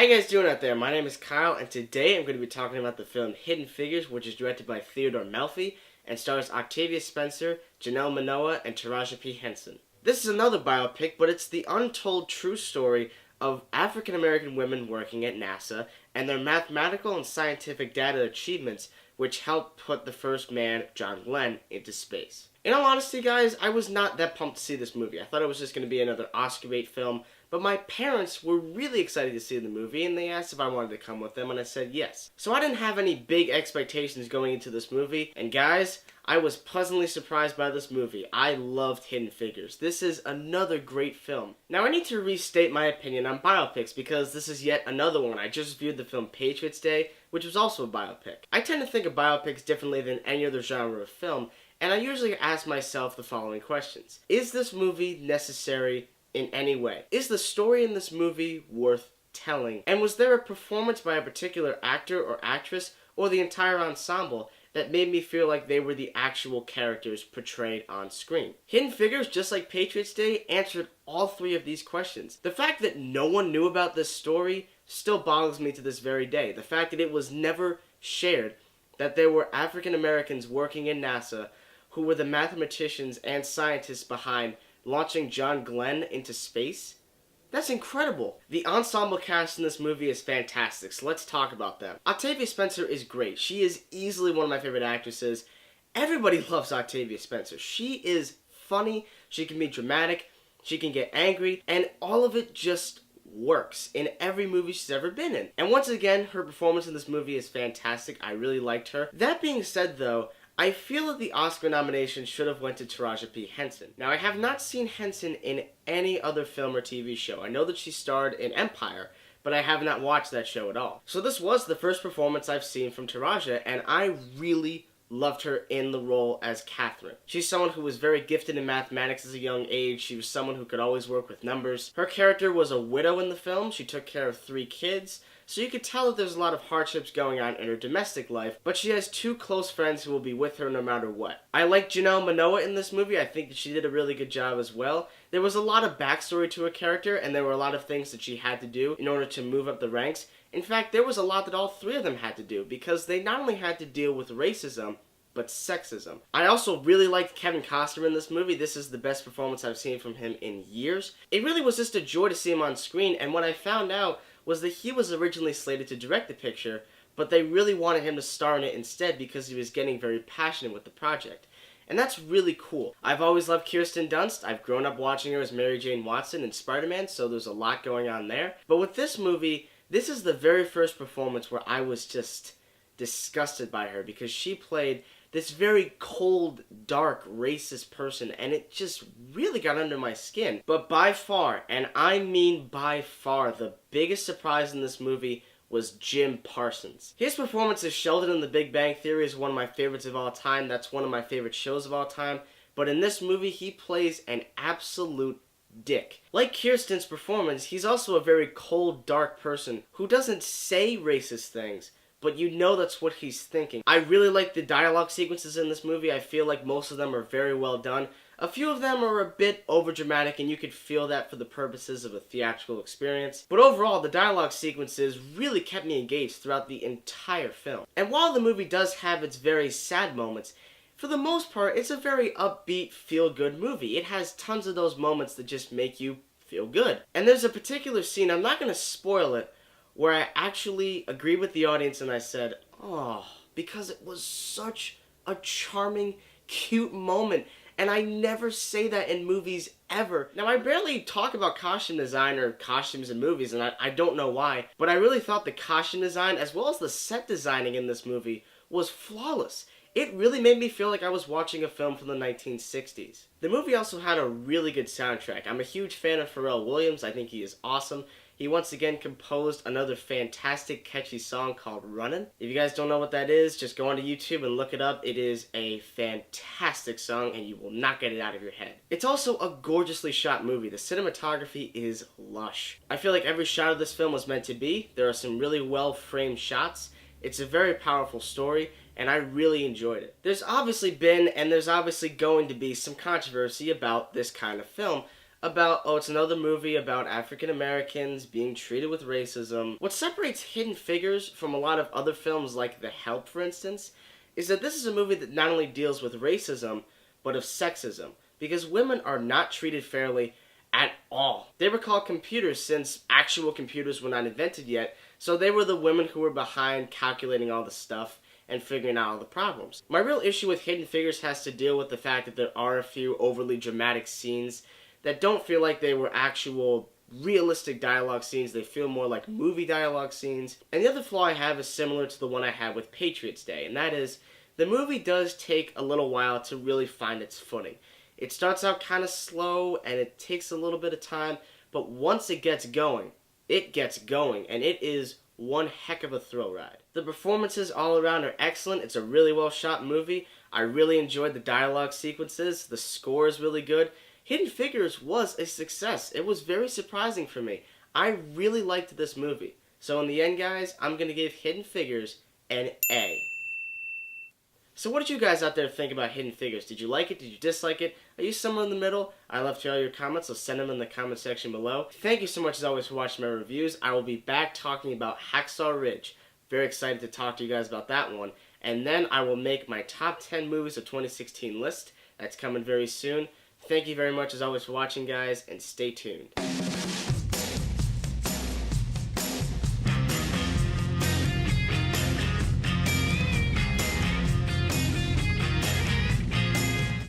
How you guys doing out there? My name is Kyle, and today I'm going to be talking about the film Hidden Figures, which is directed by Theodore Melfi and stars Ocatvia Spencer, Janelle Manoe, and Taraji P. Henson. This is another biopic, but it's the untold true story of African American women working at NASA and their mathematical and scientific data achievements, which helped put the first man, John Glenn, into space. In all honesty, guys, I was not that pumped to see this movie. I thought it was just going to be another Oscar bait film, but my parents were really excited to see the movie, and they asked if I wanted to come with them, and I said yes. So I didn't have any big expectations going into this movie, and guys, I was pleasantly surprised by this movie. I loved Hidden Figures. This is another great film. Now, I need to restate my opinion on biopics, because this is yet another one. I just viewed the film Patriots Day, which was also a biopic. I tend to think of biopics differently than any other genre of film, and I usually ask myself the following questions. Is this movie necessary in any way? Is the story in this movie worth telling? And was there a performance by a particular actor or actress, or the entire ensemble, that made me feel like they were the actual characters portrayed on screen? Hidden Figures, just like Patriots Day, answered all three of these questions. The fact that no one knew about this story still boggles me to this very day. The fact that it was never shared, that there were African Americans working in NASA who were the mathematicians and scientists behind launching John Glenn into space. That's incredible. The ensemble cast in this movie is fantastic, so let's talk about them. Ocatvia Spencer is great. She is easily one of my favorite actresses. Everybody loves Ocatvia Spencer. She is funny, she can be dramatic, she can get angry, and all of it just works in every movie she's ever been in. And once again, her performance in this movie is fantastic. I really liked her. That being said, though, I feel that the Oscar nomination should have went to Taraji P. Henson. Now, I have not seen Henson in any other film or TV show. I know that she starred in Empire, but I have not watched that show at all. So this was the first performance I've seen from Taraji, and I really loved her in the role as Catherine. She's someone who was very gifted in mathematics as a young age. She was someone who could always work with numbers. Her character was a widow in the film. She took care of 3 kids. So you could tell that there's a lot of hardships going on in her domestic life, but she has 2 close friends who will be with her no matter what. I like Janelle Manoe in this movie. I think that she did a really good job as well. There was a lot of backstory to her character, and there were a lot of things that she had to do in order to move up the ranks. In fact, there was a lot that all 3 of them had to do, because they not only had to deal with racism, but sexism. I also really liked Kevin Costner in this movie. This is the best performance I've seen from him in years. It really was just a joy to see him on screen, and what I found out was that he was originally slated to direct the picture, but they really wanted him to star in it instead because he was getting very passionate with the project. And that's really cool. I've always loved Kirsten Dunst. I've grown up watching her as Mary Jane Watson in Spider-Man, so there's a lot going on there. But with this movie, this is the very first performance where I was just disgusted by her, because she played this very cold, dark, racist person, and it just really got under my skin. But by far, and I mean by far, the biggest surprise in this movie was Jim Parsons. His performance as Sheldon in The Big Bang Theory is one of my favorites of all time. That's one of my favorite shows of all time. But in this movie, he plays an absolute dick. Like Kirsten's performance, he's also a very cold, dark person who doesn't say racist things, but you know that's what he's thinking. I really like the dialogue sequences in this movie. I feel like most of them are very well done. A few of them are a bit overdramatic, and you could feel that for the purposes of a theatrical experience. But overall, the dialogue sequences really kept me engaged throughout the entire film. And while the movie does have its very sad moments, for the most part, it's a very upbeat, feel-good movie. It has tons of those moments that just make you feel good. And there's a particular scene, I'm not going to spoil it, where I actually agreed with the audience and I said, oh, because it was such a charming, cute moment. And I never say that in movies ever. Now, I barely talk about costume design or costumes in movies, and I don't know why, but I really thought the costume design, as well as the set designing in this movie, was flawless. It really made me feel like I was watching a film from the 1960s. The movie also had a really good soundtrack. I'm a huge fan of Pharrell Williams. I think he is awesome. He once again composed another fantastic, catchy song called Runnin'. If you guys don't know what that is, just go onto YouTube and look it up. It is a fantastic song, and you will not get it out of your head. It's also a gorgeously shot movie. The cinematography is lush. I feel like every shot of this film was meant to be. There are some really well-framed shots. It's a very powerful story, and I really enjoyed it. There's obviously been, and there's obviously going to be, some controversy about this kind of film. about, oh, it's another movie about African Americans being treated with racism. What separates Hidden Figures from a lot of other films like The Help, for instance, is that this is a movie that not only deals with racism, but of sexism. Because women are not treated fairly at all. They were called computers since actual computers were not invented yet, so they were the women who were behind calculating all the stuff and figuring out all the problems. My real issue with Hidden Figures has to deal with the fact that there are a few overly dramatic scenes that don't feel like they were actual realistic dialogue scenes. They feel more like movie dialogue scenes. And the other flaw I have is similar to the one I had with Patriots Day, and that is the movie does take a little while to really find its footing. It starts out kind of slow and it takes a little bit of time, but once it gets going, and it is one heck of a thrill ride. The performances all around are excellent. It's a really well shot movie. I really enjoyed the dialogue sequences. The score is really good. Hidden Figures was a success. It was very surprising for me. I really liked this movie. So in the end, guys, I'm going to give Hidden Figures an A. So what did you guys out there think about Hidden Figures? Did you like it? Did you dislike it? Are you somewhere in the middle? I love to hear all your comments, so send them in the comment section below. Thank you so much as always for watching my reviews. I will be back talking about Hacksaw Ridge. Very excited to talk to you guys about that one. And then I will make my top 10 movies of 2016 list. That's coming very soon. Thank you very much as always for watching, guys, and stay tuned.